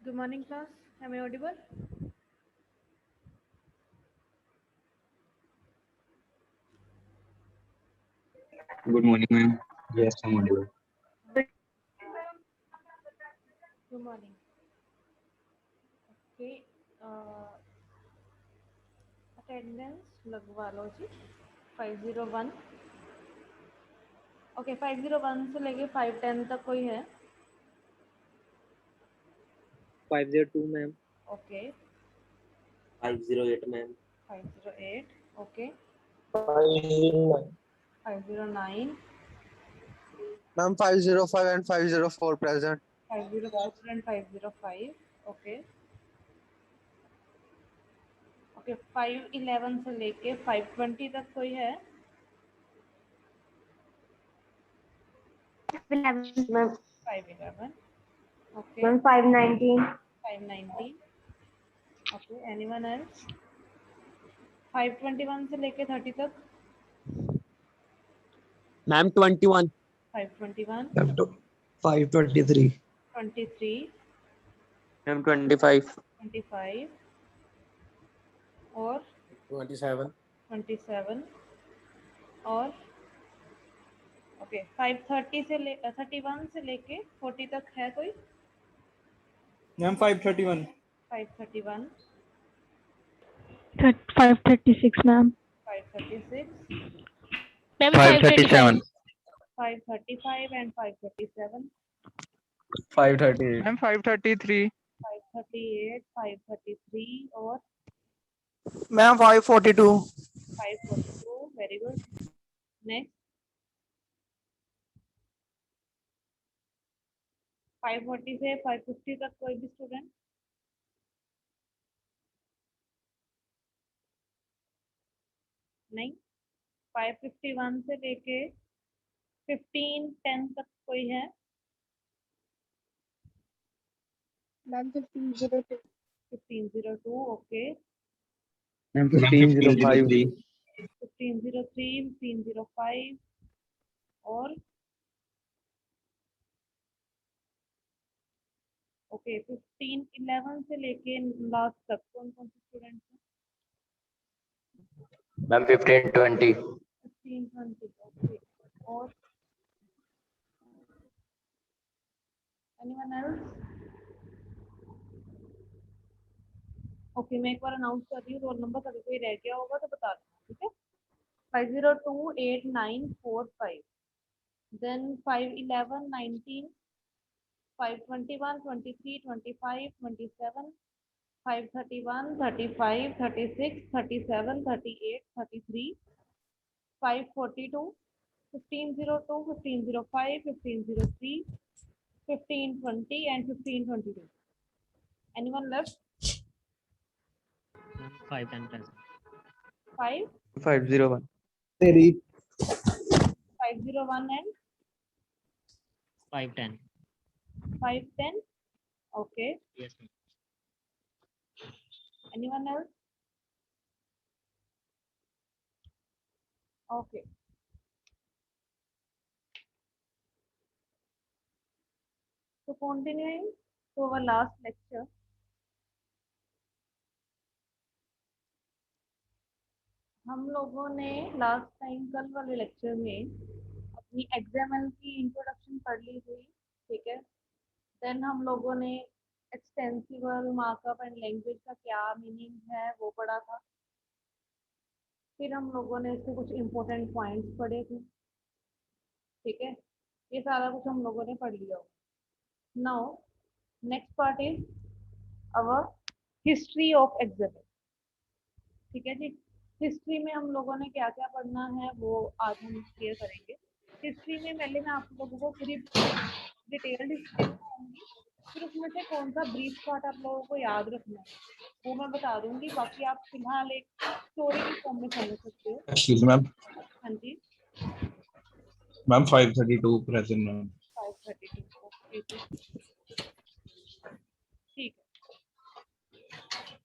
Good morning, class. Am I audible? Good morning, ma'am. Yes, I'm audible. Good morning. Okay. Attendance लगवा लो जी 501. Okay 501 से लेके 510 तक कोई है? 502 ma'am. Okay 508 ma'am. 508. Okay 509. 509. Ma'am, 505 and 504 present. 504 and 505. Okay okay 511 से लेके 520 तक कोई है? 511. ओके 519. 519. Okay anyone else? 521 से लेके 30 तक? मैम 21. 521. 523. 23. मैम 25. 25. और 27. 27. और ओके 530 से 31 से लेके 40 तक है कोई? Ma'am 531. 531. 536 ma'am. 536. Ma'am 537. 535 and 537. 538. Ma'am 533. 538. 533 और Ma'am, 542. 542. Very good. नेक्स्ट 540 से 550 तक कोई भी स्टूडेंट? नहीं. 551 से लेके 1510 तक कोई है? मैम 1502. 1502. Okay Ma'am, 1505. 1503. 1505 और ओके 1511 से लेके लास्ट तक कौन कौन से स्टूडेंट हैं? मैम 1520. 1520. ओके और एनीवन एल्स? ओके मैं एक बार अनाउंस कर रही हूँ. रोल नंबर कभी कोई रह गया होगा तो बता देना. ठीक है. 5028945. Then 511 19. 521 23 25 27. 531 35 36 37 38 33. 542. 1502. 1505. 1503. 1520 and 1522. Anyone left? 510 present. 5. 501. 501 and 510. 510. Okay. Yes ma'am. Anyone else? Okay. So continuing to our last lecture. हम लोगों ने लास्ट टाइम कल वाले लेक्चर में अपनी XML की इंट्रोडक्शन पढ़ ली थी. ठीक है. देन हम लोगों ने एक्सटेंसिबल मार्कअप एंड लैंग्वेज का क्या मीनिंग है वो पढ़ा था. फिर हम लोगों ने इसके कुछ इम्पोर्टेंट पॉइंट्स पढ़े थे. ठीक है. ये सारा कुछ हम लोगों ने पढ़ लिया. Now next part is our history of XML. ठीक है जी. हिस्ट्री में हम लोगों ने क्या क्या पढ़ना है वो आज हम क्लियर करेंगे. हिस्ट्री में पहले मैं आप लोगों को पूरी डिटेल्ड हिस्ट्री बताऊंगी. फिर उसमें से कौन सा ब्रीफ पार्ट आप लोगों को याद रखना है वो मैं बता दूंगी. बाकी आप फिलहाल एक स्टोरी के फॉर्म में समझ सकते हो. Excuse me, ma'am. हाँ जी. Ma'am, 532 present, ma'am. 532. ओके जी. ठीक है.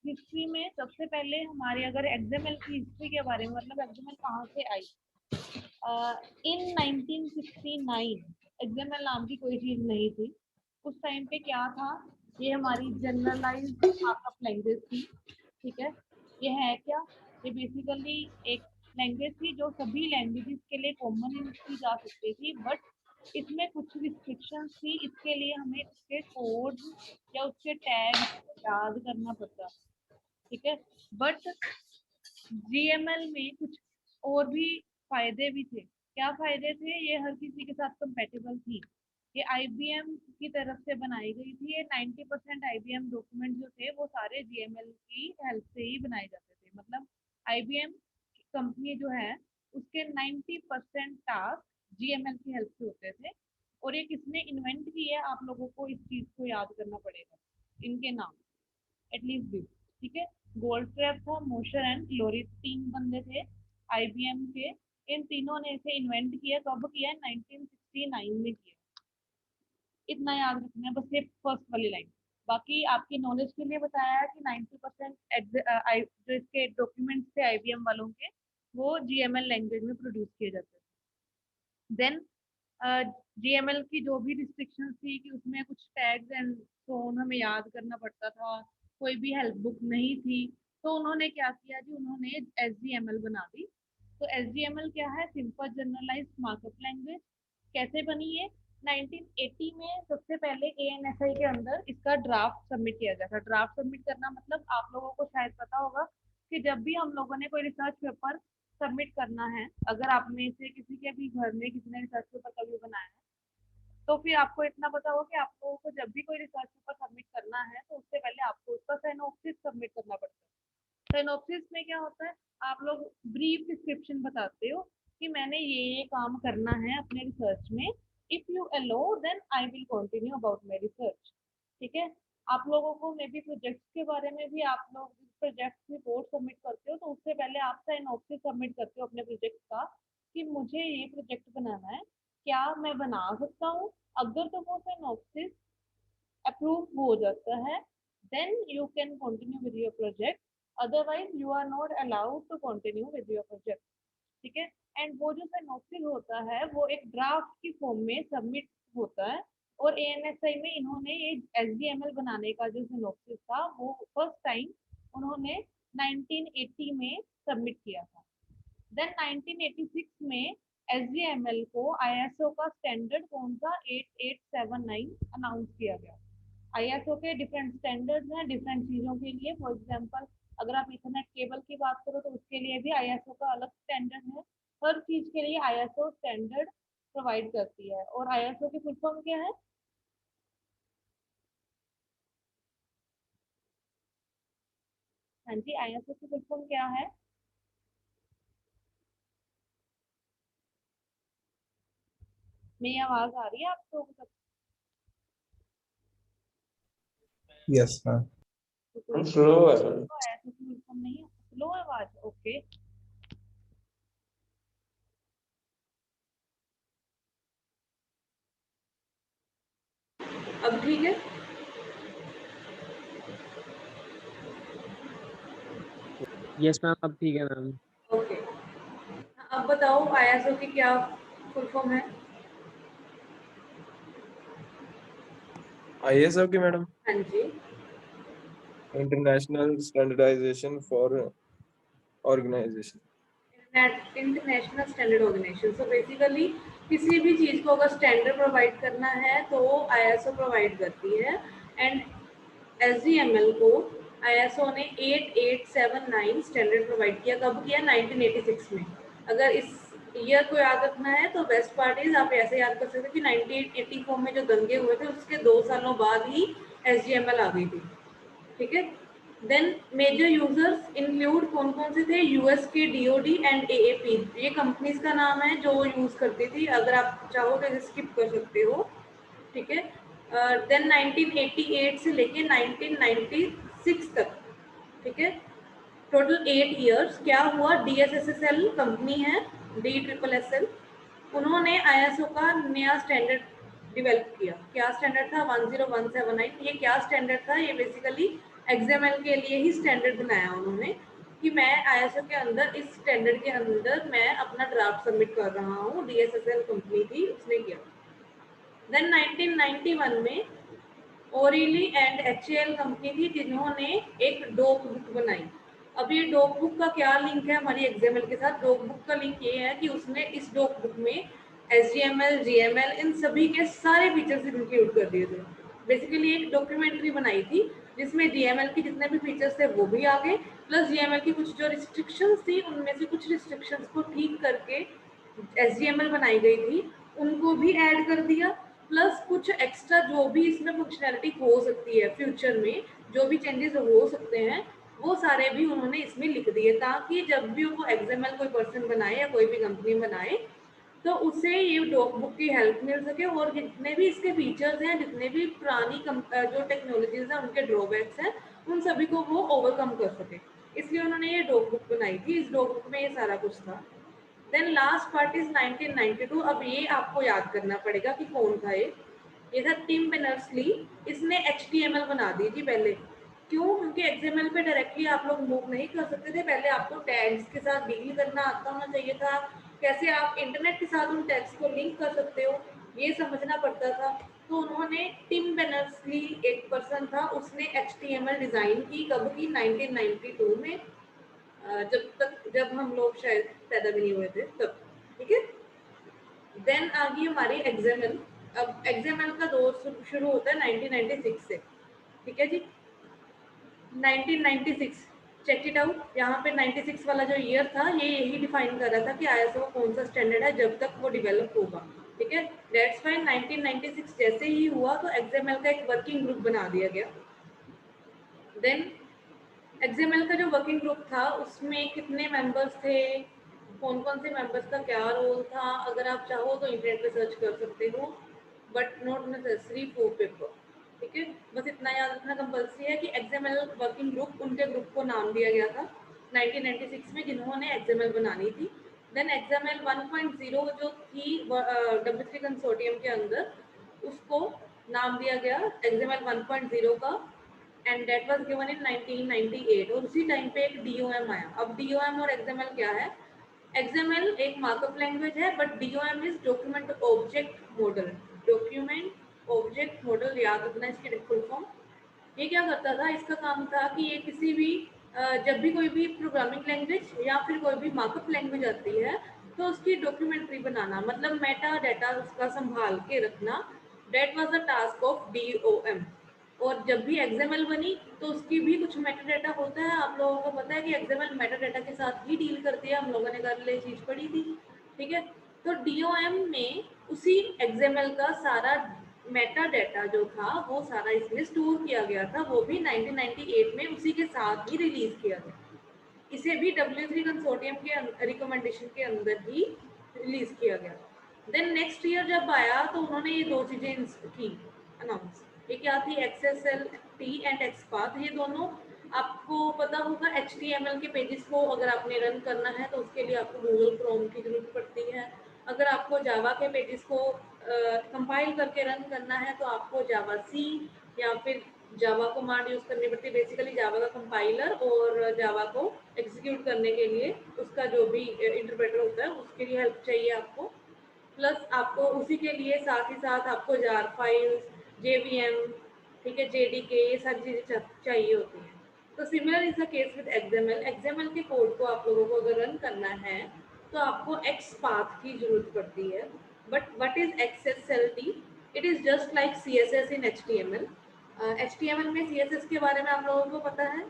हिस्ट्री में सबसे पहले हमारे अगर XML की हिस्ट्री के बारे में मतलब XML कहाँ से आई. इन 1969 XML नाम की कोई चीज़ नहीं थी. उस टाइम पे क्या था ये हमारी जनरलाइज्ड मार्कअप लैंग्वेज थी, ठीक है। ये है क्या, ये बेसिकली एक लैंग्वेज थी जो सभी लैंग्वेजेस के लिए कॉमन यूज की जा सकती थी, बट इसमें कुछ रिस्ट्रिक्शंस थी। इसके लिए हमें उसके कोड या उसके टैग याद करना पड़ता, ठीक है। बट जीएमएल में कुछ और भी फायदे भी थे। क्या फायदे थे, ये हर किसी के साथ कंपेटेबल थी। ये आईबीएम की तरफ से बनाई गई थी। ये 90% आईबीएम डॉक्यूमेंट जो थे वो सारे जीएमएल की हेल्प से ही बनाए जाते थे। मतलब आईबीएम कंपनी जो है उसके 90% टास्क जीएमएल की हेल्प से होते थे। और ये किसने इन्वेंट की है, आप लोगों को इस चीज को याद करना पड़ेगा, इनके नाम एटलीस्ट भी, ठीक है। गोल्डफ्रेब था, मोशर एंड लोरी, 3 बंदे थे आईबीएम के। इन तीनों ने इसे इन्वेंट किया। कब किया? 1969 में किया। इतना याद रखना है बस, ये फर्स्ट वाली लाइन। बाकी आपकी नॉलेज के लिए बताया है कि 90% जो इसके डॉक्यूमेंट्स थे आईबीएम वालों के, वो जीएमएल लैंग्वेज में प्रोड्यूस किए जाते थे। देन जीएमएल की जो भी रिस्ट्रिक्शंस थी कि उसमें कुछ टैग्स एंड टोन हमें याद करना पड़ता था, कोई भी हेल्प बुक नहीं थी, तो उन्होंने क्या किया जी, उन्होंने एसजीएमएल बना दी। तो एसजीएमएल क्या है? Simple generalized markup language. कैसे बनी है? 1980 में सबसे पहले एएनएसआई के अंदर इसका ड्राफ्ट सबमिट किया गया था। ड्राफ्ट सबमिट करना मतलब आप लोगों को शायद पता होगा कि जब भी हम लोगों ने कोई रिसर्च पेपर सबमिट करना है, अगर आप में से किसी के भी घर में किसी ने रिसर्च पेपर कभी बनाया है, तो फिर आपको इतना पता हो कि आप लोगों को जब भी कोई रिसर्च पेपर सबमिट करना है तो उससे पहले आपको उसका साइनॉप्सिस सबमिट करना पड़ता है। साइनॉप्सिस में क्या होता है, आप लोग ब्रीफ डिस्क्रिप्शन बताते हो कि मैंने ये काम करना है अपने रिसर्च में। If you allow then I will continue about my research, ठीक है। आप लोगों को मे बी प्रोजेक्ट्स के बारे में भी, आप लोग प्रोजेक्ट रिपोर्ट सबमिट करते हो तो उससे पहले आप साइनॉप्सिस सबमिट करते हो अपने प्रोजेक्ट का कि मुझे ये प्रोजेक्ट बनाना है, क्या मैं बना सकता हूँ। अगर तो वो सिनॉप्सिस अप्रूव हो जाता है then you can continue with your project, otherwise you are not allowed to continue with your project, ठीक है। एंड वो जो सिनॉप्सिस होता है वो एक ड्राफ्ट की फॉर्म में सबमिट होता है। और एएनएसआई में इन्होंने ये एसडीएमएल बनाने का जो सिनॉप्सिस था वो फर्स्ट टाइम उन्होंने 1980 में सबमिट किया था। देन 1986 में एसजीएमएल को आईएसओ का स्टैंडर्ड कौन सा 8879 अनाउंस किया गया। आईएसओ के डिफरेंट स्टैंडर्ड्स हैं डिफरेंट चीज़ों के लिए। फॉर एग्जांपल अगर आप इथरनेट केबल की बात करो तो उसके लिए भी आईएसओ का अलग स्टैंडर्ड है। हर चीज़ के लिए आईएसओ स्टैंडर्ड प्रोवाइड करती है। और आईएसओ की फुल फॉर्म क्या है? हाँ जी, आईएसओ की फुल फॉर्म क्या है? मेरी आवाज आ रही है आप लोगों तक? Yes, ma'am. तो कोई स्लो है। आईएसओ की फुल फॉर्म नहीं है, स्लो है आवाज, ओके। अब ठीक है? यस मैम, अब ठीक है मैम। ओके, अब बताओ आईएसओ की क्या फुल फॉर्म है? ISO की मैडम हाँ जी, international standardization for organization. International standard organization. So basically किसी भी चीज़ को अगर स्टैंडर्ड प्रोवाइड करना है तो आईएसओ प्रोवाइड करती है। एंड एसजीएमएल को आईएसओ ने 8879 स्टैंडर्ड प्रोवाइड किया। कब किया? 1986 में। अगर इस ईयर को याद रखना है तो बेस्ट पार्ट इज आप ऐसे याद कर सकते हो कि 1984 में जो दंगे हुए थे उसके 2 सालों बाद ही एसजीएमएल आ गई थी, ठीक है। देन मेजर यूजर्स इंक्लूड कौन कौन से थे? यूएस के डीओडी एंड एएपी, ये कंपनीज का नाम है जो यूज करती थी। अगर आप चाहो तो स्किप कर सकते हो, ठीक है। देन 1988 से लेके 1996 तक, ठीक है, टोटल 8 इयर्स। क्या हुआ? डीएसएसएल कंपनी है, DSSS, उन्होंने आईएसओ का नया स्टैंडर्ड डेवलप किया। क्या स्टैंडर्ड था? 10179। ये क्या स्टैंडर्ड था? ये बेसिकली एक्सएमएल के लिए ही स्टैंडर्ड बनाया उन्होंने कि मैं आईएसओ के अंदर इस स्टैंडर्ड के अंदर मैं अपना ड्राफ्ट सबमिट कर रहा हूँ। डीएसएसएल कंपनी थी, उसने किया। देन 1991 में ओरिली एंड HAL कंपनी थी जिन्होंने एक डॉक बुक बनाई। अब ये डॉक बुक का क्या लिंक है हमारी XML के साथ? डॉक बुक का लिंक ये है कि उसने इस डॉक बुक में HTML, GML इन सभी के सारे फीचर्स इंक्लूड कर दिए थे। बेसिकली एक डॉक्यूमेंट्री बनाई थी जिसमें GML के जितने भी फीचर्स थे वो भी आ गए, प्लस GML की कुछ जो रिस्ट्रिक्शंस थी उनमें से कुछ रिस्ट्रिक्शंस को ठीक करके HTML बनाई गई थी उनको भी ऐड कर दिया, प्लस कुछ एक्स्ट्रा जो भी इसमें फंक्शनैलिटी हो सकती है फ्यूचर में, जो भी चेंजेस हो सकते हैं वो सारे भी उन्होंने इसमें लिख दिए, ताकि जब भी वो XML कोई पर्सन बनाए या कोई भी कंपनी बनाए तो उसे ये डॉक बुक की हेल्प मिल सके और जितने भी इसके फीचर्स हैं, जितने भी पुरानी जो टेक्नोलॉजीज हैं उनके ड्रॉबैक्स हैं, उन सभी को वो ओवरकम कर सके। इसलिए उन्होंने ये डॉक बुक बनाई थी। इस डॉक बुक में ये सारा कुछ था। Then last part is 1992। अब ये आपको याद करना पड़ेगा कि कौन था ये था टिम बर्नर्स-ली। इसने HTML बना दी थी पहले। क्यों? क्योंकि XML पे डायरेक्टली आप लोग मूव नहीं कर सकते थे। पहले आपको टैग्स के साथ डील करना आता होना चाहिए था, कैसे आप इंटरनेट के साथ उन टैग्स को लिंक कर सकते हो ये समझना पड़ता था। तो उन्होंने टिम बर्नर्स-ली एक पर्सन था, उसने HTML डिज़ाइन की। कब की? 1992 में, जब हम लोग शायद पैदा भी नहीं हुए थे तब। ठीक है। देन आ गई हमारी XML। अब XML का दौर शुरू होता है 1996 से। ठीक है जी। 1996 चेक इट आउट। यहाँ पे 96 वाला जो ईयर था ये यही डिफाइन कर रहा था कि ISO कौन सा स्टैंडर्ड है जब तक वो डेवलप होगा। ठीक है। दैट्स व्हाई 1996 जैसे ही हुआ तो XML का एक वर्किंग ग्रुप बना दिया गया। देन XML का जो वर्किंग ग्रुप था उसमें कितने मेंबर्स थे, कौन कौन से मेंबर्स का क्या रोल था, अगर आप चाहो तो इंटरनेट पे सर्च कर सकते हो, but not necessary for paper. ठीक है। बस इतना याद रखना कंपल्सरी है कि XML वर्किंग ग्रुप, उनके ग्रुप को नाम दिया गया था 1996 में जिन्होंने XML बनानी थी। देन XML 1.0 जो थी W3 कंसोर्टियम के अंदर, उसको नाम दिया गया XML 1.0 का, and that was given in 1998। और उसी टाइम पे एक DOM आया। अब DOM और XML क्या है? XML एक मार्कअप लैंग्वेज है, but DOM is document object model. Document object model याद रखना इसकी फुल फॉर्म। ये क्या करता था? इसका काम था कि ये किसी भी जब भी कोई भी प्रोग्रामिंग लैंग्वेज या फिर कोई भी मार्कअप लैंग्वेज आती है तो उसकी डॉक्यूमेंट्री बनाना, मतलब मेटा डाटा उसका संभाल के रखना। That was the task of DOM। और जब भी XML बनी तो उसकी भी कुछ मेटा डाटा होता है। आप लोगों को पता है कि XML मेटा डाटा के साथ ही डील करती है, हम लोगों ने कल ये चीज़ पढ़ी थी। ठीक है। तो DOM में उसी XML का सारा मेटा डाटा जो था वो सारा इसमें स्टोर किया गया था, वो भी 1998 में उसी के साथ ही रिलीज किया गया। इसे भी W3 कंसोर्टियम के रिकमेंडेशन के अंदर ही रिलीज किया गया। देन नेक्स्ट ईयर जब आया तो उन्होंने ये दो चीज़ें की अनाउंस। ये क्या थी? XSLT and XPath। ये दोनों आपको पता होगा। HTML के पेजेस को अगर आपने रन करना है तो उसके लिए आपको गूगल क्रोम की जरूरत पड़ती है। अगर आपको जावा के पेजेस को कंपाइल करके रन करना है तो आपको जावा सी या फिर जावा कमांड यूज़ करनी पड़ती है। बेसिकली जावा का कंपाइलर और जावा को एग्जीक्यूट करने के लिए उसका जो भी इंटरप्रेटर होता है उसके लिए हेल्प चाहिए आपको। प्लस आपको उसी के लिए साथ ही साथ आपको जार फाइल्स, JVM, ठीक है, JDK, ये सारी चीज़ें चाहिए होती हैं। तो similar is the case with XML। XML के कोड को आप लोगों को अगर रन करना है तो आपको XPath की जरूरत पड़ती है। But what is XSLT? It is just like CSS in HTML। HTML में CSS के बारे में आप लोगों को पता है?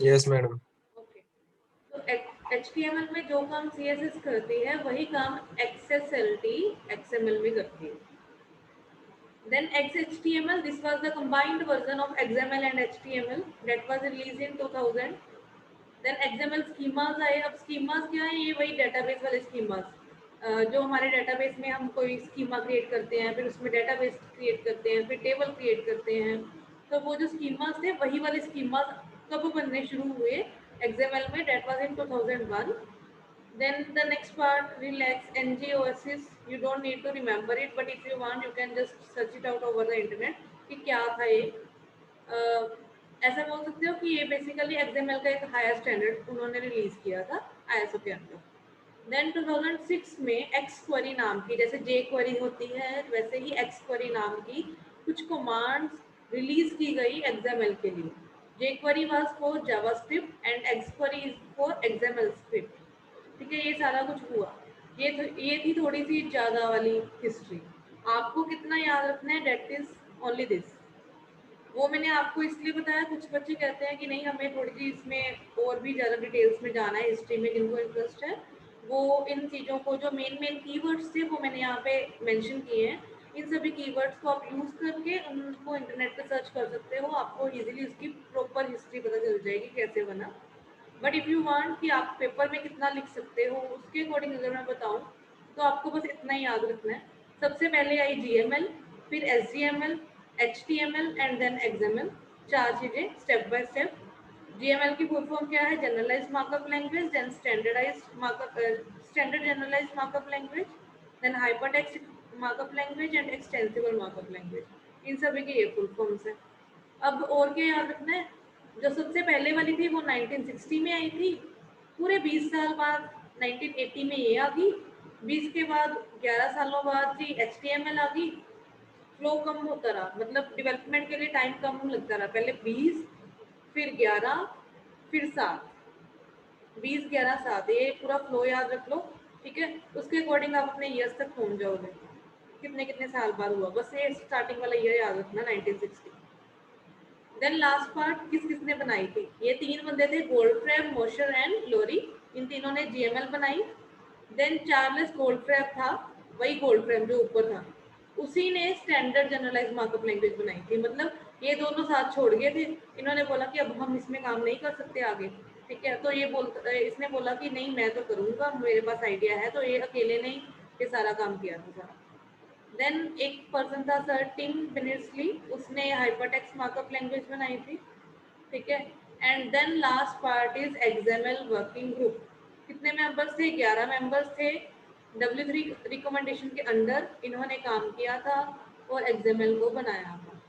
Yes, madam. ओके। तो HTML में जो काम CSS करती है वही काम XSLT XML में करती है। Then XHTML, this was the combined version of XML and HTML that was released in 2000. Then XML schemas आए। अब schemas क्या है? ये वही database वाले schemas जो हमारे database में हम कोई schema create करते हैं, फिर उसमें database create करते हैं, फिर table create करते हैं। तो वो जो schemas थे वही वाले schemas कब बनने शुरू हुए XML में? That was in 2001. Then the next part, relax, NGOSIS, you don't need to remember it, but if you want you can just search it out over the internet कि क्या था ये। ऐसा बोल सकते हो कि ये बेसिकली XML का एक हायर स्टैंडर्ड उन्होंने रिलीज किया था ISO के अंदर। देन 2006 में एक्स क्वेरी नाम की, जैसे जे क्वेरी होती है वैसे ही एक्स क्वेरी नाम की कुछ कमांड्स रिलीज की गई XML के लिए। JQuery was for JavaScript and XQuery is for XML script. ठीक है, ये सारा कुछ हुआ। ये थी थोड़ी सी ज़्यादा वाली हिस्ट्री। आपको कितना याद रखना है, डेट इज ओनली दिस। वो मैंने आपको इसलिए बताया, कुछ बच्चे कहते हैं कि नहीं हमें थोड़ी सी इसमें और भी ज़्यादा डिटेल्स में जाना है, हिस्ट्री में जिनको इंटरेस्ट है वो इन चीज़ों को, जो मेन कीवर्ड्स थे वो मैंने यहाँ पे मेंशन किए हैं। इन सभी कीवर्ड्स को आप यूज़ करके उनको इंटरनेट पे सर्च कर सकते हो, आपको इजीली उसकी प्रॉपर हिस्ट्री पता चल जाएगी कैसे बना। बट इफ़ यू वांट कि आप पेपर में कितना लिख सकते हो उसके अकॉर्डिंग अगर मैं बताऊँ तो आपको बस इतना ही याद रखना है। सबसे पहले आई GML, फिर HTML, HTML and then XML। 4 चीज़ें स्टेप बाय स्टेप। GML की फुल फॉर्म क्या है? Generalized markup language, then standard generalized markup language, then hypertext markup language and extensible markup language. इन सभी के ये फुल फॉर्म्स हैं। अब और क्या याद रखना है? जो सबसे पहले वाली थी वो 1960 में आई थी। पूरे 20 साल बाद 1980 में ये आ गई। 20 के बाद 11 सालों बाद जी HTML आ गई। फ्लो कम होता रहा, मतलब डेवलपमेंट के लिए टाइम कम लगता रहा। पहले 20, फिर 11, फिर 7। 20, 11, 7, ये पूरा फ्लो याद रख लो। ठीक है, उसके अकॉर्डिंग आप अपने ईयर्स तक पहुंच जाओगे, कितने कितने साल बाद हुआ। बस ये स्टार्टिंग वाला ईयर याद रखना, 1960। देन लास्ट पार्ट किस किसने बनाई थी? ये 3 बंदे थे, गोल्डफ्रेम, मोशर एंड लोरी। इन तीनों ने GML बनाई। देन चार्ल्स गोल्डफ्रेम था, वही गोल्डफ्रेम जो ऊपर था, उसी ने स्टैंडर्ड जनरलाइज्ड मार्कअप लैंग्वेज बनाई थी। मतलब ये दोनों साथ छोड़ गए थे, इन्होंने बोला कि अब हम इसमें काम नहीं कर सकते आगे। ठीक है, तो इसने बोला कि नहीं मैं तो करूँगा, मेरे पास आइडिया है। तो ये अकेले ने ये सारा काम किया था सारा। देन एक पर्सन था सर टिम बिर्नर्स-ली, उसने हाइपरटेक्स्ट मार्कअप लैंग्वेज बनाई थी। ठीक है, and then last part is XML working group. कितने मेंबर्स थे? 11 मेंबर्स थे। W3 रिकमेंडेशन के अंडर इन्होंने काम किया था और XML को बनाया था।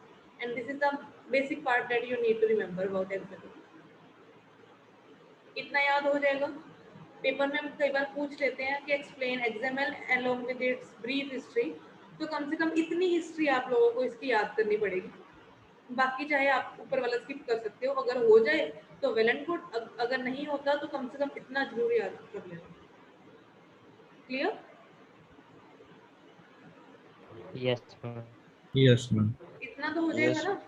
And this is the basic part that you need to remember about XML। इतना याद हो जाएगा। पेपर में हम कई बार पूछ लेते हैं कि explain XML along with its brief history, तो कम से कम इतनी हिस्ट्री आप लोगों को इसकी याद करनी पड़ेगी। बाकी चाहे आप ऊपर वाला स्किप कर सकते हो, अगर हो जाए तो वेल एंड गुड, अगर नहीं होता तो कम से कम इतना जरूर याद कर लेना। Clear? Yes, ma'am. Yes, ma'am. इतना तो हो जाएगा Yes. ना,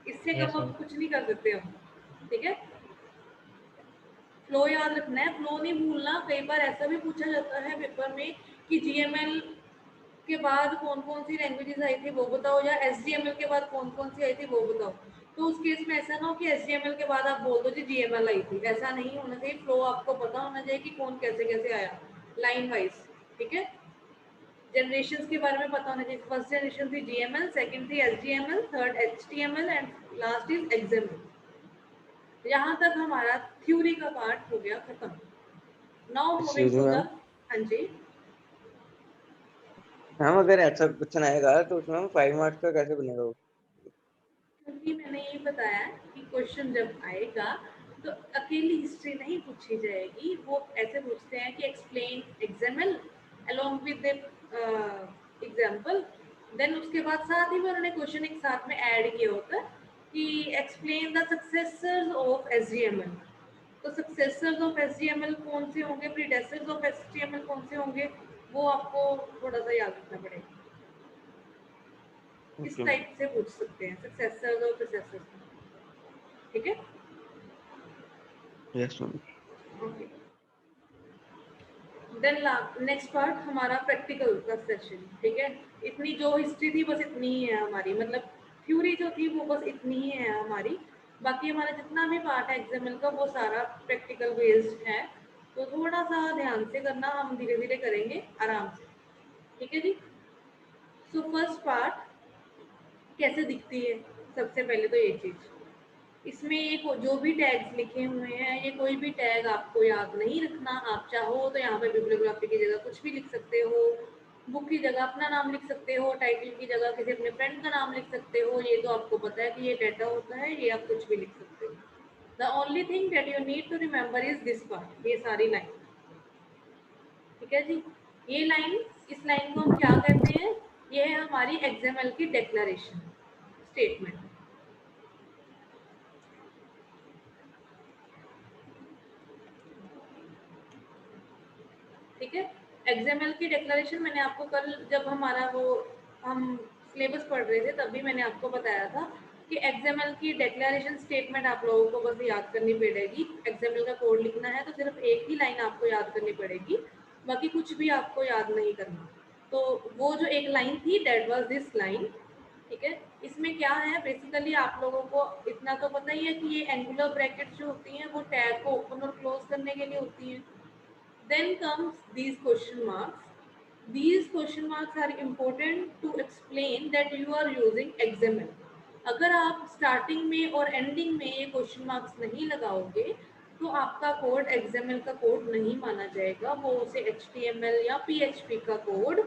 इससे Yes, कम ma'am. अब कुछ नहीं कर सकते हम। ठीक है, फ्लो याद रखना है, फ्लो नहीं भूलना। कई बार ऐसा भी पूछा जाता है पेपर में कि GML के बाद कौन कौन सी लैंग्वेजेस आई थी वो बताओ, या HTML के बाद कौन कौन सी आई थी वो बताओ। तो उस केस में ऐसा ना हो कि HTML के बाद आप बोल दो जी GML आई थी, ऐसा नहीं होना चाहिए। फ्लो आपको पता होना चाहिए कि कौन कैसे कैसे आया, लाइन वाइज। ठीक है, जनरेशन के बारे में पता होना चाहिए। फर्स्ट जनरेशन थी GML, सेकेंड थी HTML, third HTML and last is XML। यहाँ तक हमारा थ्योरी का पार्ट हो गया खत्म। Now moving Excuse me, to the, ma'am. हाँ जी, मैम अगर ऐसा क्वेश्चन आएगा तो उसमें हम 5 मार्क्स का कैसे बनेगा वो? क्योंकि मैंने ये बताया कि क्वेश्चन जब आएगा तो अकेली हिस्ट्री नहीं पूछी जाएगी। वो ऐसे पूछते हैं कि explain XML along with example. देन उसके बाद साथ ही में उन्होंने क्वेश्चन एक साथ में ऐड किया होता है कि explain the successors of HTML। तो सक्सेसर्स ऑफ HTML कौन से होंगे, प्रीडेसेसर्स ऑफ HTML कौन से होंगे, वो आपको थोड़ा सा याद रखना पड़ेगा। इस Okay, टाइप से पूछ सकते हैं, सक्सेसर्स और प्रीडेसेसर्स। ठीक है, yes, ma'am. Okay. Then next part हमारा प्रैक्टिकल का सेशन। ठीक है, इतनी जो हिस्ट्री थी बस इतनी ही है हमारी, मतलब थ्योरी जो थी वो बस इतनी ही है हमारी। बाकी हमारा जितना भी पार्ट है XML का वो सारा प्रैक्टिकल बेस्ड है। तो थोड़ा सा ध्यान से करना, हम धीरे धीरे करेंगे आराम से। ठीक है जी। सो फर्स्ट पार्ट कैसे दिखती है? सबसे पहले तो ये चीज़, इसमें ये जो भी टैग्स लिखे हुए हैं, ये कोई भी टैग आपको याद नहीं रखना। आप चाहो तो यहाँ पे बिब्लियोग्राफी की जगह कुछ भी लिख सकते हो, बुक की जगह अपना नाम लिख सकते हो, टाइटल की जगह किसी अपने फ्रेंड का नाम लिख सकते हो। ये तो आपको पता है कि ये डाटा होता है, ये आप कुछ भी लिख सकते हो। The only thing that you need to remember is this part, ये सारी लाइन। ठीक है जी। ये लाइन, इस लाइन को हम क्या कहते हैं? ये है हमारी एक्सएमएल की डिक्लेरेशन स्टेटमेंट। ठीक है, एक्सएमएल की डिक्लेरेशन मैंने आपको कल जब हमारा वो हम सिलेबस पढ़ रहे थे तब भी मैंने आपको बताया था कि एक्सएमएल की डिक्लेरेशन स्टेटमेंट आप लोगों को बस याद करनी पड़ेगी। एक्सएमएल का कोड लिखना है तो सिर्फ एक ही लाइन आपको याद करनी पड़ेगी, बाकी कुछ भी आपको याद नहीं करना। तो वो जो एक लाइन थी दैट वाज दिस लाइन। ठीक है, इसमें क्या है बेसिकली आप लोगों को इतना तो पता ही है कि ये एंगुलर ब्रैकेट्स जो होती हैं वो टैग को ओपन और क्लोज करने के लिए होती हैं। Then comes these question marks. These question marks are important to explain that you are using XML. अगर आप स्टार्टिंग में और एंडिंग में ये क्वेश्चन मार्क्स नहीं लगाओगे तो आपका कोड XML का कोड नहीं माना जाएगा, वो उसे HTML या PHP का कोड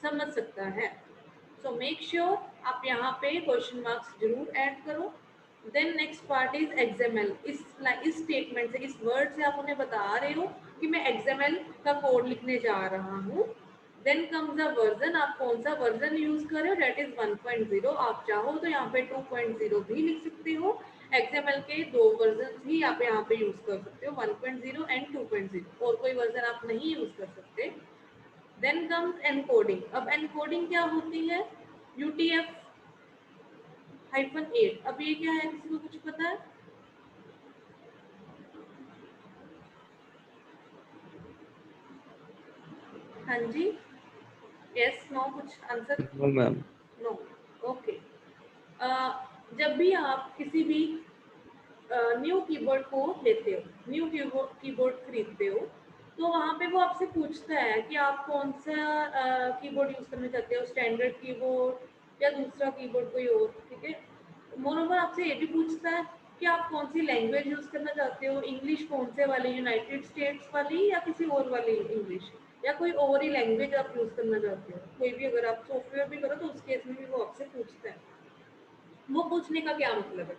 समझ सकता है। सो मेक श्योर आप यहाँ पे क्वेश्चन मार्क्स जरूर ऐड करो। Then next part is XML। इस स्टेटमेंट से, इस वर्ड से आप उन्हें बता रहे हो कि मैं XML का कोड लिखने जा रहा हूँ। देन कम्स अ वर्जन, आप कौन सा वर्जन यूज कर रहे हो, डेट इज 1.0। आप चाहो तो यहाँ पे 2.0 भी लिख सकते हो। XML के दो वर्जन ही आप यहाँ पे यूज कर सकते हो, 1.0 एंड 2.0, और कोई वर्जन आप नहीं यूज कर सकते। Then comes encoding. अब एनकोडिंग क्या होती है? UTF-8। अब ये क्या है, किसी को कुछ पता है? हाँ जी, यस नो, कुछ answer? No ma'am. No, okay. जब भी आप किसी भी न्यू कीबोर्ड को लेते हो, न्यू कीबोर्ड खरीदते हो, तो वहाँ पे वो आपसे पूछता है कि आप कौन सा कीबोर्ड यूज करना चाहते हो, स्टैंडर्ड कीबोर्ड या दूसरा कीबोर्ड कोई और। ठीक है, मोरोवर आपसे ये भी पूछता है कि आप कौन सी लैंग्वेज यूज करना चाहते हो, इंग्लिश कौन से वाली, यूनाइटेड स्टेट्स वाली या किसी और वाली इंग्लिश, या कोई और ही लैंग्वेज आप यूज करना चाहते हो। कोई भी, अगर आप सॉफ्टवेयर भी करो तो उस केस में भी वो आपसे पूछता है। वो पूछने का क्या मतलब है?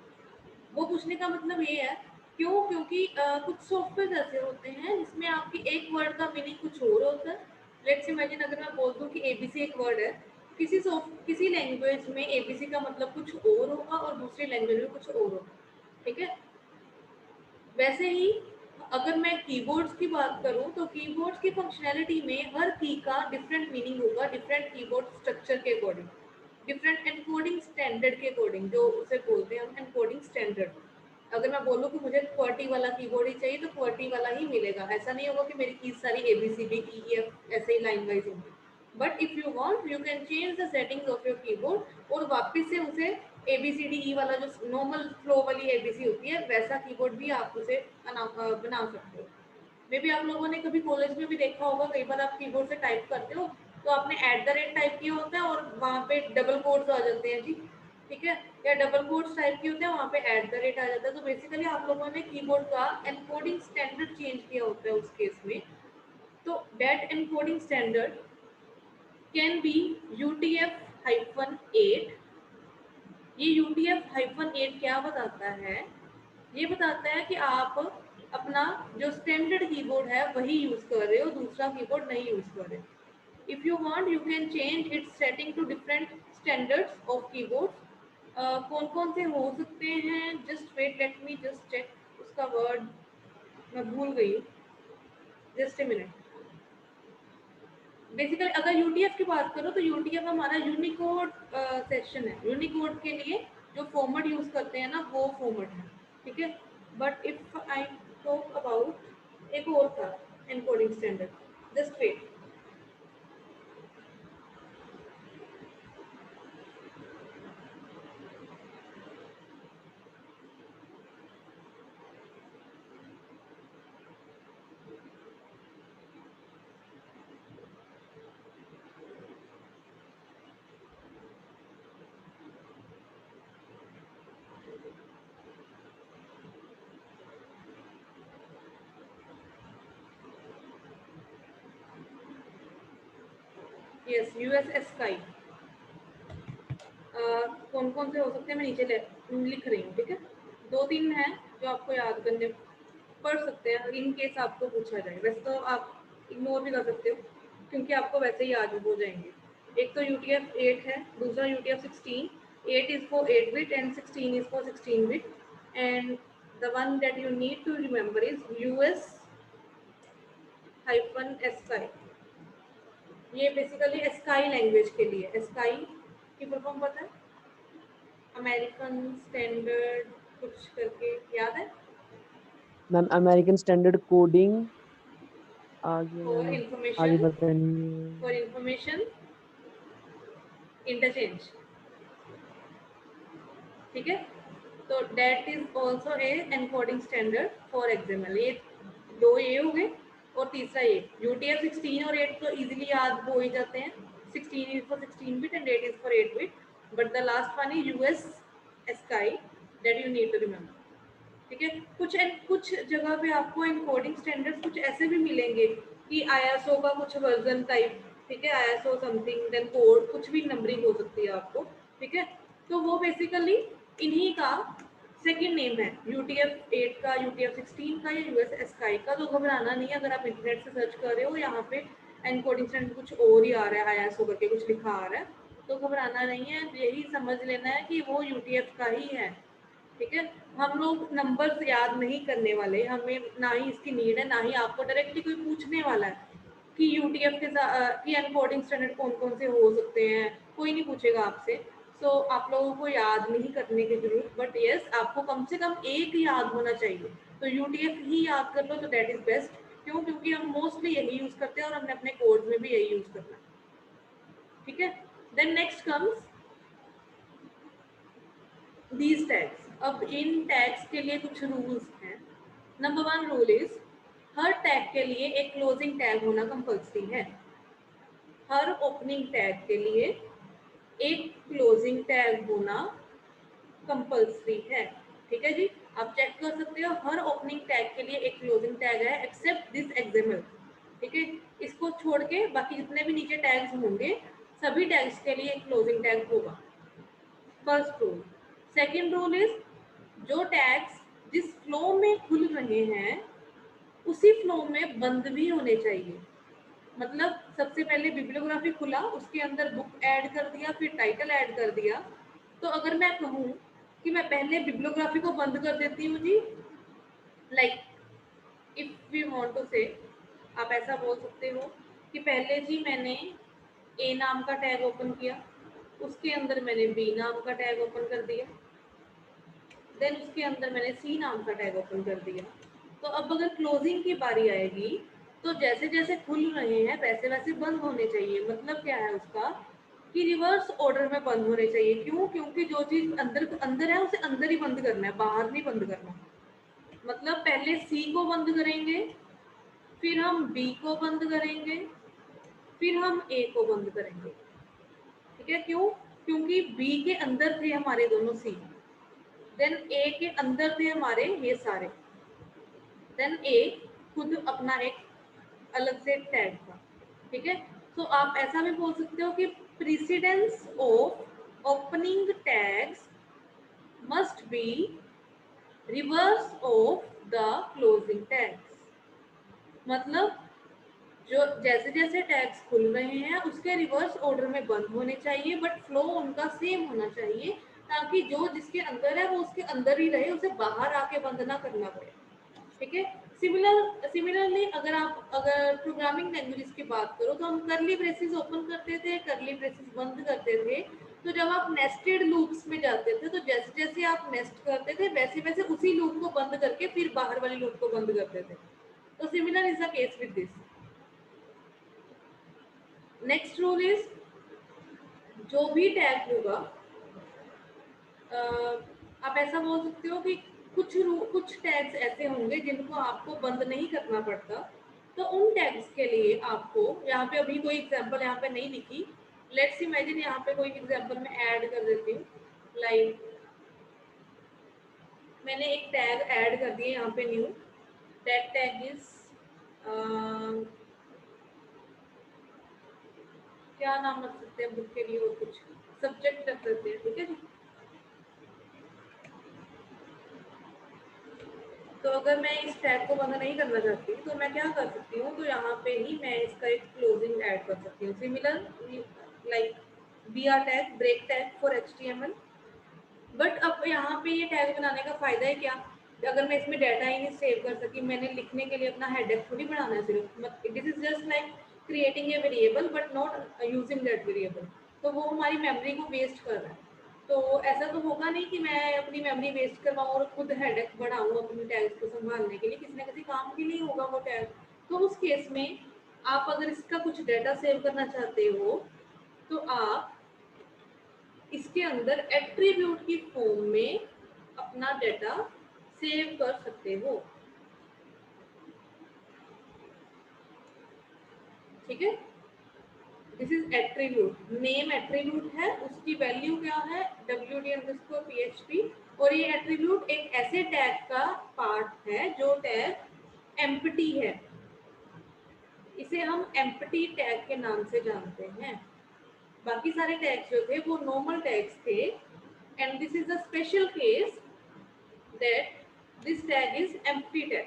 वो पूछने का मतलब ये है, क्यों? क्योंकि कुछ सॉफ्टवेयर ऐसे होते हैं जिसमें आपकी एक वर्ड का मीनिंग कुछ और होता है। लेट्स इमेजिन अगर मैं बोल दूं कि एबीसी एक वर्ड है, किसी लैंग्वेज में एबीसी का मतलब कुछ और होगा और दूसरी लैंग्वेज में कुछ और होगा। ठीक है, वैसे ही अगर मैं कीबोर्ड्स की बात करूं तो कीबोर्ड्स की फंक्शनैलिटी में हर की का डिफरेंट मीनिंग होगा, डिफरेंट कीबोर्ड स्ट्रक्चर के अकॉर्डिंग, डिफरेंट एनकोडिंग स्टैंडर्ड के अकॉर्डिंग, जो उसे बोलते हैं हम एनकोडिंग स्टैंडर्ड। अगर मैं बोलूँ कि मुझे QWERTY वाला कीबोर्ड ही चाहिए तो QWERTY वाला ही मिलेगा। ऐसा नहीं होगा कि मेरी कीज सारी ABCD, EF ऐसे ही लाइन वाइज होंगी। But if you want you can change the settings of your keyboard और वापस से उसे ABCDE वाला जो नॉर्मल फ्लो वाली ABC होती है वैसा कीबोर्ड भी आप उसे बना सकते हो। मे बी आप लोगों ने कभी कॉलेज में भी देखा होगा, कई बार आप कीबोर्ड से टाइप करते हो तो आपने @ टाइप किया होता है और वहाँ पे डबल कोट्स आ जाते हैं जी। ठीक है, या डबल कोट्स टाइप किए होते हैं, वहाँ पे @ आ जाता है। तो बेसिकली आप लोगों ने कीबोर्ड का एनकोडिंग स्टैंडर्ड चेंज किया होता है उस केस में। तो that encoding standard can be UTF-8। ये UTF-8 क्या बताता है? ये बताता है कि आप अपना जो स्टैंडर्ड कीबोर्ड है वही यूज कर रहे हो, दूसरा कीबोर्ड नहीं यूज कर रहे। If you want you can change its setting to different standards of keyboards. कौन कौन से हो सकते हैं? Just wait, let me just check उसका वर्ड, मैं भूल गई हूँ, जस्ट ए मिनट। बेसिकली अगर यूटीएफ की बात करो तो यूटीएफ हमारा यूनिकोड सेक्शन है। यूनिकोड के लिए जो फॉर्मेट यूज करते हैं ना वो फॉर्मेट है। ठीक है, but if I talk about एक और था encoding standard, just wait. Yes, USS sky. कौन कौन से हो सकते हैं मैं नीचे लिख रही हूँ। ठीक है, 2-3 हैं जो आपको याद करने पड़ सकते हैं इन केस आपको पूछा जाए। वैसे तो आप इग्नोर भी कर सकते हो क्योंकि आपको वैसे ही याद हो जाएंगे। एक तो UTF 8 है, दूसरा UTF 16। 8 is for 8 bit and 16 is for 16 bit, and the one that you need to remember is US-SKY। ये बेसिकली स्काई लैंग्वेज के लिए, स्काई की फुल फॉर्म पता है? अमेरिकन स्टैंडर्ड कुछ करके याद है? मैम अमेरिकन स्टैंडर्ड कोडिंग आगे फॉर मैम आगे इंफॉर्मेशन, पता नहीं फॉर है। इंफॉर्मेशन इंटरचेंज, ठीक है। तो that is also a encoding standard for XML। ये दो ये हो गए, और तीसरा ये UTF 16 और 8 तो इजीली याद हो ही जाते हैं। 16 is for 16 bit and 8 is for 8 bit, but the last one is US-SKY that you need to remember, ठीक है। कुछ जगह पे आपको एनकोडिंग स्टैंडर्ड्स कुछ ऐसे भी मिलेंगे कि ISO का कुछ वर्जन टाइप, ठीक है, ISO समथिंग देन कोड, कुछ भी नंबरिंग हो सकती है आपको, ठीक है। तो वो बेसिकली इन्हीं का सेकेंड नेम है, UTF 8 का, UTF 16 का या US-SKY का। तो घबराना नहीं है, अगर आप इंटरनेट से सर्च कर रहे हो यहाँ पे एनकोडिंग स्टैंडर्ड कुछ और ही आ रहा है, ISO करके कुछ लिखा आ रहा है, तो घबराना नहीं है, यही समझ लेना है कि वो UTF का ही है, ठीक है। हम लोग नंबर्स याद नहीं करने वाले, हमें ना ही इसकी नीड है, ना ही आपको डायरेक्टली कोई पूछने वाला है कि UTF के साथ की एनकोडिंग स्टैंडर्ड कौन कौन से हो सकते हैं, कोई नहीं पूछेगा आपसे। सो आप लोगों को याद नहीं करने की जरूरत, बट यस आपको कम से कम एक याद होना चाहिए। तो UTF ही याद कर लो तो दैट इज बेस्ट। क्यों? क्योंकि हम मोस्टली यही यूज करते हैं और हमने अपने कोड में भी यही यूज करना है, ठीक है। Then next comes these tags। अब इन टैग्स के लिए कुछ रूल्स हैं। Number 1 rule is her tag के लिए एक क्लोजिंग टैग होना कंपल्सरी है। हर ओपनिंग टैग के लिए एक क्लोजिंग टैग होना कंपल्सरी है, ठीक है जी। आप चेक कर सकते हो, हर ओपनिंग टैग के लिए एक क्लोजिंग टैग है एक्सेप्ट दिस XML, ठीक है। इसको छोड़ के बाकी जितने भी नीचे टैग्स होंगे सभी टैग्स के लिए एक क्लोजिंग टैग होगा, first rule. Second rule is जो टैग्स जिस फ्लो में खुल रहे हैं उसी फ्लो में बंद भी होने चाहिए। मतलब सबसे पहले बिब्लियोग्राफी खुला, उसके अंदर बुक ऐड कर दिया, फिर टाइटल ऐड कर दिया। तो अगर मैं कहूँ कि मैं पहले बिब्लियोग्राफी को बंद कर देती हूँ जी, like if we want to say, आप ऐसा बोल सकते हो कि पहले जी मैंने A नाम का टैग ओपन किया, उसके अंदर मैंने B नाम का टैग ओपन कर दिया, देन उसके अंदर मैंने C नाम का टैग ओपन कर दिया। तो अब अगर क्लोजिंग की बारी आएगी तो जैसे जैसे खुल रहे हैं वैसे वैसे बंद होने चाहिए। मतलब क्या है उसका कि रिवर्स ऑर्डर में बंद होने चाहिए। क्यों? क्योंकि जो चीज अंदर अंदर है उसे अंदर ही बंद करना है, बाहर नहीं बंद करना। मतलब पहले C को बंद करेंगे, फिर हम B को बंद करेंगे, फिर हम A को बंद करेंगे, ठीक है। क्यों? क्योंकि B के अंदर थे हमारे दोनों C, देन A के अंदर थे हमारे ये सारे, देन A खुद अपना एक अलग से टैग था, ठीक है। तो आप ऐसा भी बोल सकते हो कि precedence of opening tags must be reverse of the closing tags. मतलब जो जैसे जैसे टैग्स खुल रहे हैं उसके रिवर्स ऑर्डर में बंद होने चाहिए, बट फ्लो उनका सेम होना चाहिए, ताकि जो जिसके अंदर है वो उसके अंदर ही रहे, उसे बाहर आके बंद ना करना पड़े, ठीक है। सिमिलरली अगर प्रोग्रामिंग लैंग्वेजेस की बात करो तो हम करली ब्रेसेस ओपन करते थे, करली ब्रेसेस बंद करते थे। तो जब आप नेस्टेड लूप्स में जाते थे तो जैसे जैसे आप नेस्ट करते थे वैसे वैसे उसी लूप को बंद करके फिर बाहर वाली लूप को बंद करते थे। तो similar is the case with this. Next rule is जो भी टैग होगा, आप ऐसा बोल सकते हो कि कुछ टैग्स ऐसे होंगे जिनको आपको बंद नहीं करना पड़ता। तो उन टैग्स के लिए आपको यहाँ पे अभी कोई एग्जांपल यहाँ पे नहीं लिखी, लेट्स इमेजिन यहाँ पे कोई एग्जांपल मैं ऐड कर देती हूँ। लाइक मैंने एक टैग ऐड कर दिया यहाँ पे न्यू, दैट टैग इज क्या नाम रख सकते हैं बुक के लिए, और कुछ सब्जेक्ट रख सकते हैं, ठीक है जी। तो अगर मैं इस टैग को बंद नहीं करना चाहती तो मैं क्या कर सकती हूँ, तो यहाँ पे ही मैं इसका एक क्लोजिंग ऐड कर सकती हूँ, similar like br tag, break tag for HTML। But अब यहाँ पे ये टैग बनाने का फायदा है क्या, अगर मैं इसमें डाटा ही नहीं सेव कर सकी, मैंने लिखने के लिए अपना हेडर थोड़ी बनाना है सिर्फ, this is just like creating a variable but not using that variable, तो वो हमारी मेमोरी को वेस्ट कर रहा है। तो ऐसा तो होगा नहीं कि मैं अपनी मेमोरी वेस्ट करवाऊँ और खुद हेडेक बढ़ाऊँ अपने टैग्स को संभालने के लिए, किसी ना किसी काम के लिए होगा वो टैग। तो उस केस में आप अगर इसका कुछ डाटा सेव करना चाहते हो तो आप इसके अंदर एट्रीब्यूट की फॉर्म में अपना डाटा सेव कर सकते हो। ठीक है, this is attribute, name attribute है, उसकी वैल्यू क्या है wd_php, और ये एट्रीब्यूट एक ऐसे टैग का पार्ट है जो टैग एम्प्टी है, इसे हम एम्प्टी टैग के नाम से जानते हैं। बाकी सारे टैग्स जो थे वो नॉर्मल टैग्स थे, and this is a special case that this tag is empty tag.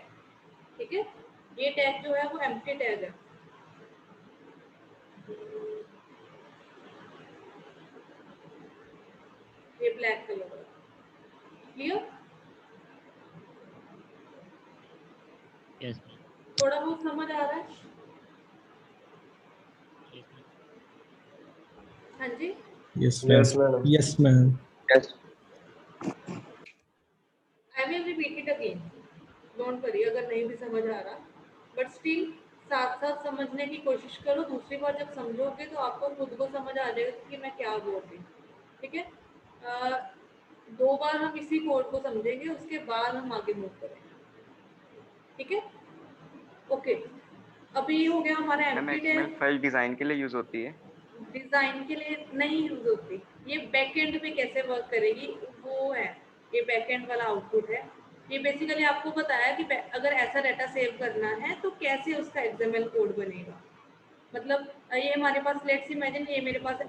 ठीक है, ये टैग जो है वो एम्प्टी टैग है। ये ब्लैक कलर है, क्लियर? Yes, थोड़ा बहुत समझ आ रहा है? हाँ जी, Yes, ma'am. Yes, madam. Yes, ma'am. Yes. I will repeat it again, don't worry अगर नहीं भी समझ आ रहा, बट स्टिल साथ साथ समझने की कोशिश करो। दूसरी बार जब समझोगे तो आपको खुद को समझ आ जाएगा कि मैं क्या बोल रही हूँ। ठीक है, 2 बार हम इसी कोड को समझेंगे, उसके बाद हम आगे मूव करेंगे। ठीक है, ओके। अभी ये हो गया हमारा ma'am empty XML tag. File design के लिए यूज होती है। डिजाइन के लिए नहीं यूज होती, ये बैकएंड में कैसे वर्क करेगी वो है, ये बैकएंड वाला आउटपुट है। ये बेसिकली आपको बताया कि अगर ऐसा डाटा सेव करना है तो कैसे उसका एक्सएमएल कोड बनेगा। मतलब ये हमारे पास, लेट्स इमेजिन ये मेरे पास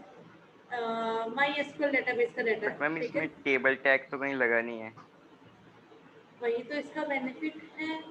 MySQL डेटाबेस का डाटा बट है। मैम ठीक है, इसमें टेबल टैग तो कहीं लगा नहीं है। वही तो इसका बेनिफिट है।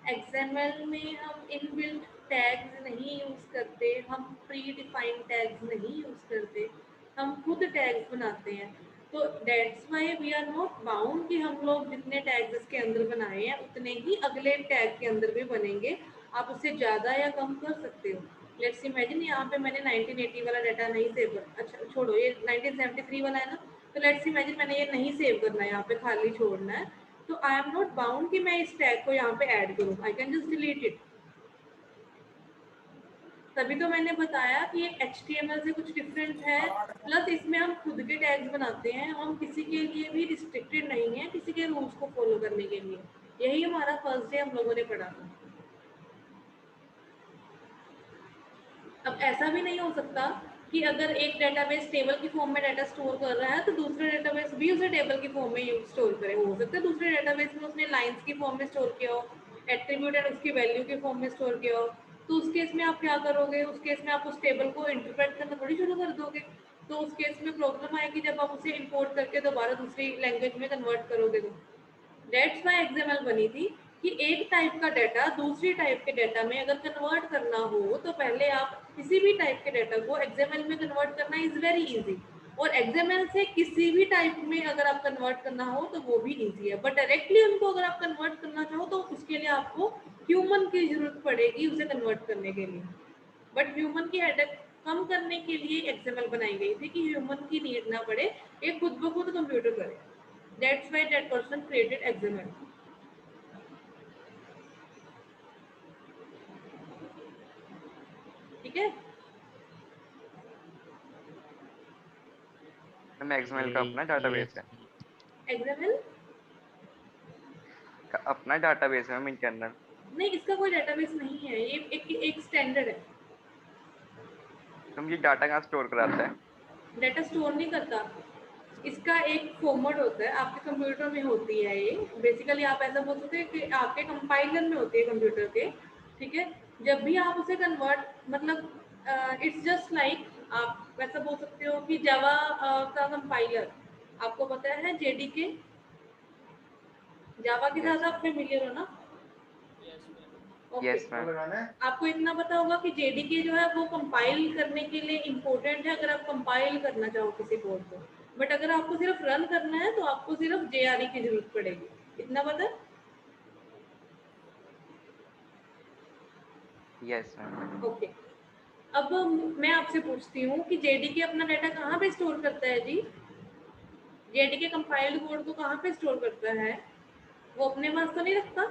XML में हम इनबिल्ट टैग्स नहीं यूज करते, हम प्री डिफाइंड टैग्स नहीं यूज करते, हम खुद टैग्स बनाते हैं। तो that's why we are not bound कि हम लोग जितने टैग्स इसके अंदर बनाए हैं उतने ही अगले टैग के अंदर भी बनेंगे, आप उससे ज़्यादा या कम कर सकते हो। लेट्स इमेजिन यहाँ पे मैंने 1980 वाला डाटा नहीं सेव कर, अच्छा छोड़ो, ये 1973 वाला है ना, तो लेट्स इमेजिन मैंने ये नहीं सेव करना है, यहाँ पे खाली छोड़ना है, तो आई एम नॉट बाउंड कि मैं इस टैग को यहाँ पे ऐड करूँ, I can just delete it. तभी तो मैंने बताया कि ये HTML से कुछ डिफरेंट है, प्लस इसमें हम खुद के टैग्स बनाते हैं, हम किसी के लिए भी रिस्ट्रिक्टेड नहीं है किसी के रूल्स को फॉलो करने के लिए। यही हमारा फर्स्ट डे हम लोगों ने पढ़ा था। अब ऐसा भी नहीं हो सकता कि अगर एक डेटाबेस टेबल की फॉर्म में डाटा स्टोर कर रहा है तो दूसरा डेटाबेस भी उसे टेबल की फॉर्म में स्टोर करे। हो सकता है दूसरे डेटाबेस में उसने लाइंस की फॉर्म में स्टोर किया हो, एट्रीब्यूट एंड उसकी वैल्यू की फॉर्म में स्टोर किया हो, तो उस केस में आप क्या करोगे, उस केस में आप उस टेबल को इंटरप्रेट करना थोड़ी शुरू कर दोगे। तो उस केस में प्रॉब्लम आएगी जब आप उसे इंपोर्ट करके दोबारा दूसरी लैंग्वेज में कन्वर्ट करोगे। तो दैट्स व्हाई XML बनी थी कि एक टाइप का डाटा दूसरी टाइप के डाटा में अगर कन्वर्ट करना हो तो पहले आप किसी भी टाइप के डाटा को XML में कन्वर्ट करना इज वेरी इजी, और XML से किसी भी टाइप में अगर आप कन्वर्ट करना हो तो वो भी इजी है। बट डायरेक्टली उनको अगर आप कन्वर्ट करना चाहो तो उसके लिए आपको ह्यूमन की जरूरत पड़ेगी उसे कन्वर्ट करने के लिए। बट ह्यूमन की हेडेक कम करने के लिए XML बनाई गई थी कि ह्यूमन की नीड ना पड़े, ये खुद ब खुद कंप्यूटर करे। That's why that person created XML. ठीक है, मैम एक्सएमएल का अपना डाटाबेस है। XML अपना डाटाबेस है मैम इंटरनल। नहीं, इसका कोई डेटाबेस नहीं है, ये एक स्टैंडर्ड है। तुम ये डाटा कहाँ स्टोर कराता है? डाटा स्टोर नहीं करता, इसका एक फॉर्मेट होता है, आपके कंप्यूटर में होती है ये। बेसिकली आप ऐसा बोल सकते हैं कि आपके कंपाइलर में होती है कंप्यूटर के। ठीक है, जब भी आप उसे कन्वर्ट, मतलब इट्स जस्ट लाइक, आप वैसा बोल सकते हो कि जावा का कंपाइलर, आपको पता है JDK, जावा के साथ आप फेमिलियर हो ना? Yes, ma'am. आपको इतना पता होगा कि जेडीके जो है वो कंपाइल करने के लिए इम्पोर्टेंट है अगर आप कंपाइल करना चाहो किसी कोड को, बट अगर आपको सिर्फ रन करना है तो आपको सिर्फ जेआरई की जरूरत पड़ेगी। इतना पता है? Yes, ma'am. ओके। अब मैं आपसे पूछती हूँ कि जेडीके अपना डाटा कहाँ पे स्टोर करता है जी? जेडीके कंपाइल्ड कोड को कहाँ पे स्टोर करता है? वो अपने पास तो नहीं रखता?